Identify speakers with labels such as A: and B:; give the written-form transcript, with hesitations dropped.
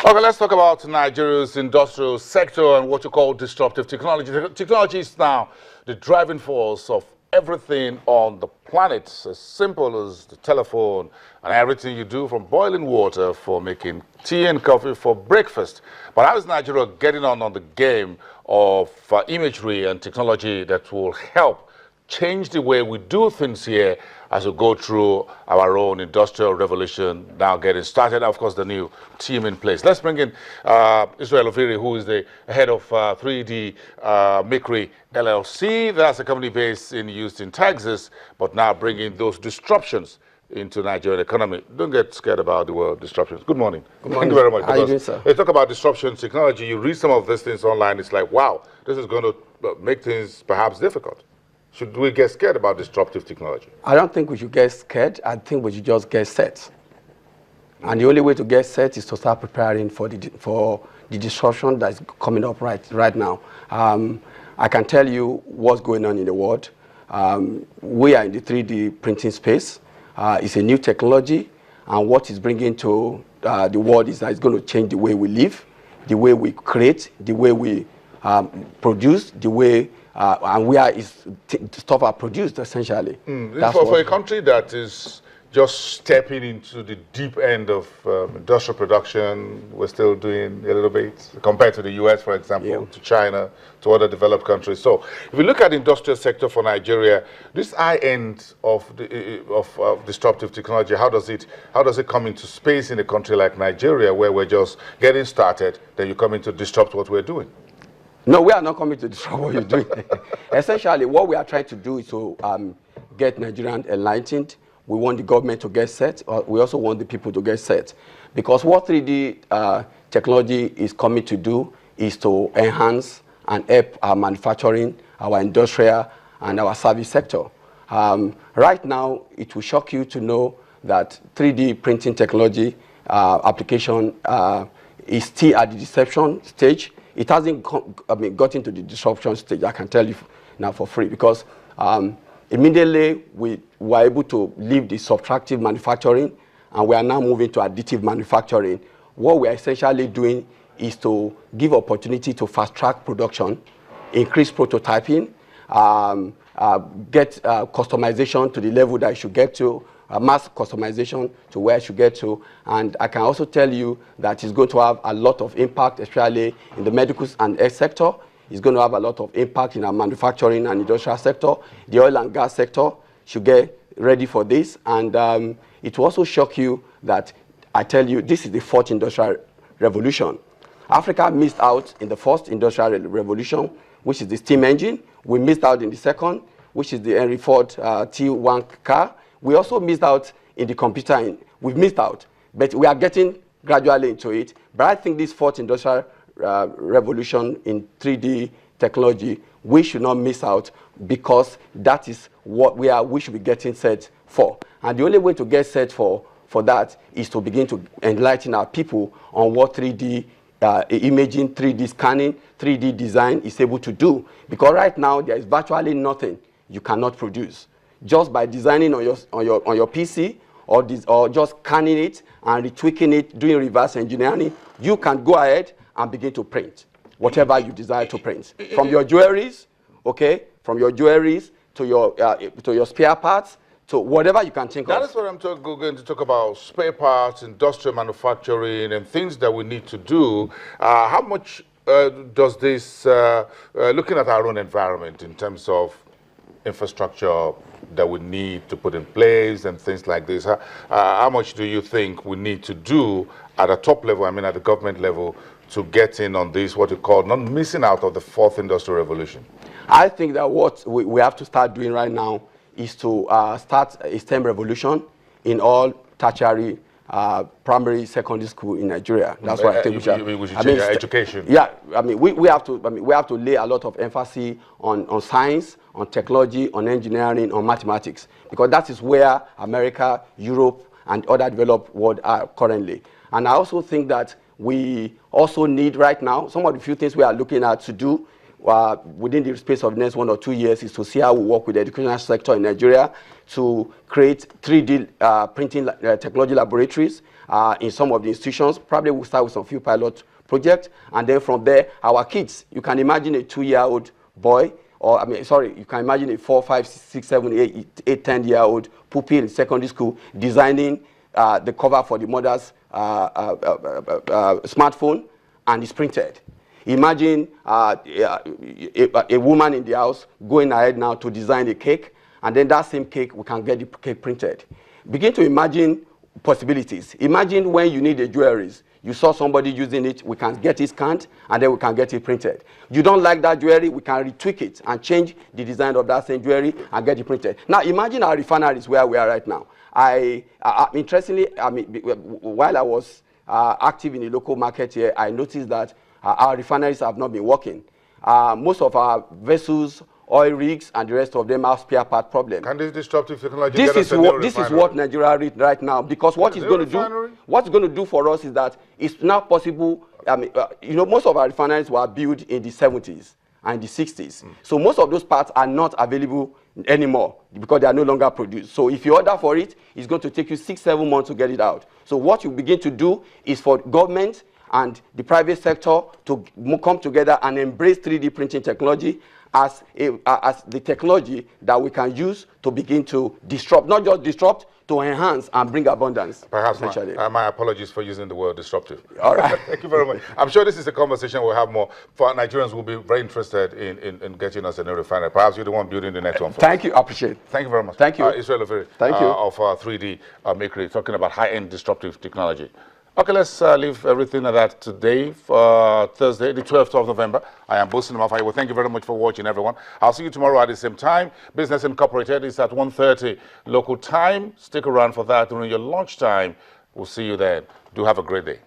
A: Okay, let's talk about Nigeria's industrial sector and what you call disruptive technology. Technology is now the driving force of everything on the planet, as simple as the telephone and everything you do, from boiling water for making tea and coffee for breakfast. But how is Nigeria getting on the game of imagery and technology that will help change the way we do things here as we go through our own industrial revolution now getting started? Of course, the new team in place. Let's bring in Israel Oviri, who is the head of 3D Makery LLC. That's a company based in Houston, Texas, but now bringing those disruptions into Nigerian economy. Don't get scared about the word disruptions. Good morning.
B: Good morning.
A: Thank you very much.
B: How are you doing, sir?
A: They talk about disruption technology. You read some of these things online. It's like, wow, this is going to make things perhaps difficult. Should we get scared about disruptive technology?
B: I don't think we should get scared. I think we should just get set. And the only way to get set is to start preparing for the disruption that's coming up right now. I can tell you what's going on in the world. We are in the 3D printing space. It's a new technology, and what it's bringing to the world is that it's going to change the way we live, the way we create, the way we produce, the way and where stuff are produced, essentially.
A: For a country that is just stepping into the deep end of industrial production, we're still doing a little bit compared to the US, for example, to China, to other developed countries. So if we look at the industrial sector for Nigeria, this high end of disruptive technology, how does it come into space in a country like Nigeria, where we're just getting started, then you come in to disrupt what we're doing?
B: No, we are not coming to disrupt what you're doing. Essentially, what we are trying to do is to get Nigerians enlightened. We want the government to get set. We also want the people to get set. Because what 3D technology is coming to do is to enhance and help our manufacturing, our industrial, and our service sector. Right now, it will shock you to know that 3D printing technology application is still at the deception stage. It hasn't gotten to the disruption stage, I can tell you now for free, because immediately we were able to leave the subtractive manufacturing, and we are now moving to additive manufacturing. What we are essentially doing is to give opportunity to fast-track production, increase prototyping, get customization to the level that it should get to, mass customization to where it should get to. And I can also tell you that it's going to have a lot of impact, especially in the medical and health sector. It's going to have a lot of impact in our manufacturing and industrial sector. The oil and gas sector should get ready for this. And it will also shock you that I tell you this is the fourth industrial revolution. Africa missed out in the first industrial revolution, which is the steam engine. We missed out in the second, which is the Henry Ford T1 car. We also missed out in the computer. We've missed out, but we are getting gradually into it. But I think this fourth industrial revolution in 3D technology, we should not miss out, because that is what we should be getting set for. And the only way to get set for that is to begin to enlighten our people on what 3D imaging, 3D scanning, 3D design is able to do. Because right now, there is virtually nothing you cannot produce. Just by designing on your PC or just scanning it and retweaking it, doing reverse engineering, you can go ahead and begin to print whatever you desire to print. From your jewelries, okay, from your jewelries to your spare parts, to whatever you can think of.
A: That is what I'm going to talk about: spare parts, industrial manufacturing, and things that we need to do. How much does this, looking at our own environment in terms of infrastructure that we need to put in place and things like this, how much do you think we need to do at a top level, I mean at the government level, to get in on this, what you call not missing out of the fourth industrial revolution?
B: I think that what we have to start doing right now is to start a STEM revolution in all tertiary primary, secondary school in Nigeria. That's what I think we should
A: change education.
B: Yeah, I mean we have to lay a lot of emphasis on science, on technology, on engineering, on mathematics, because that is where America, Europe, and other developed world are currently. And I also think that we also need right now some of the few things we are looking at to do. within the space of the next 1 or 2 years is to see how we work with the educational sector in Nigeria to create 3D printing technology laboratories in some of the institutions. Probably we'll start with some few pilot projects, and then from there, our kids, you can imagine a 2-year-old boy, or I mean, sorry, you can imagine a 4, 5, 6, 7, 8, 10-year-old pupil in secondary school designing the cover for the mother's smartphone, and it's printed. Imagine a woman in the house going ahead now to design a cake, and then that same cake, we can get the cake printed. Begin to imagine possibilities. Imagine when you need a jewelry. You saw somebody using it, we can get it scanned, and then we can get it printed. You don't like that jewelry, we can retweak it and change the design of that same jewelry and get it printed. Now, imagine our refineries where we are right now. Interestingly, while I was active in the local market here, I noticed that our refineries have not been working. Most of our vessels, oil rigs, and the rest of them have spare part problems.
A: Can this disruptive technology
B: this is what Nigeria needs right now, because what it's going to do for us is that it's now possible. I mean, you know, most of our refineries were built in the 70s and the 60s. So most of those parts are not available anymore because they are no longer produced. So if you order for it, it's going to take you 6-7 months to get it out. So what you begin to do is for government and the private sector to come together and embrace 3D printing technology as the technology that we can use to begin to disrupt, not just disrupt, to enhance and bring abundance.
A: Perhaps my apologies for using the word disruptive.
B: All right.
A: Thank you very much. I'm sure this is a conversation we'll have more. For Nigerians will be very interested in getting us a new refinery. Perhaps you're the one building the next one for
B: Thank
A: us.
B: you. Appreciate it.
A: Thank you very much.
B: Thank you.
A: Israel Oviri,
B: Thank you.
A: of 3D Makery, talking about high-end disruptive technology. Okay, let's leave everything at that today for Thursday, the 12th of November. I am Bosin Mafai. Well, thank you very much for watching, everyone. I'll see you tomorrow at the same time. Business Incorporated is at 1:30 local time. Stick around for that during your lunchtime. We'll see you then. Do have a great day.